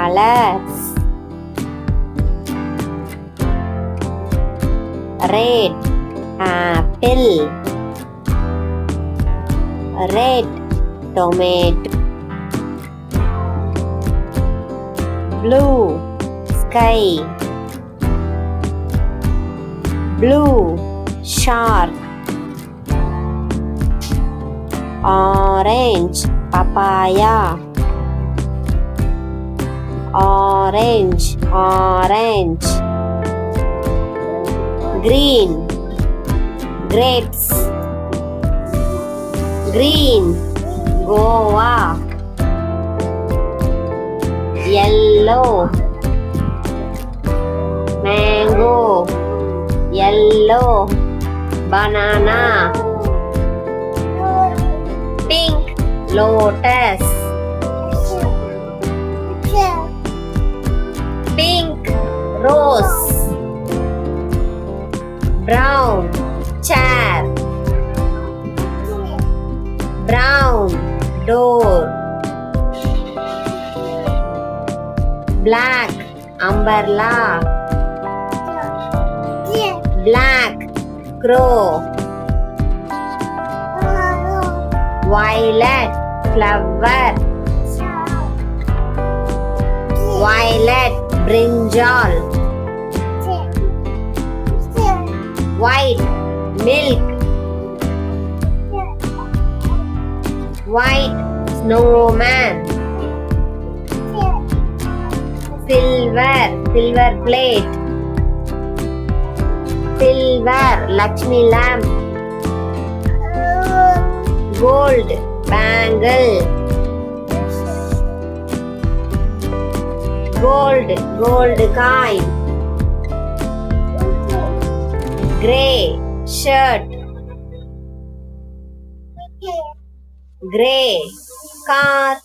colors. Red apple, red tomato, blue sky, blue shark, orange papaya, orange, green grapes, green guava, yellow mango, yellow banana, pink lotus, pink rose, brown chair, brown door, black umbrella, black crow, violet flower, violet brinjal, white milk, white snowman, silver plate, silver Lakshmi lamp, gold bangle, gold coin, grey shirt, grey car,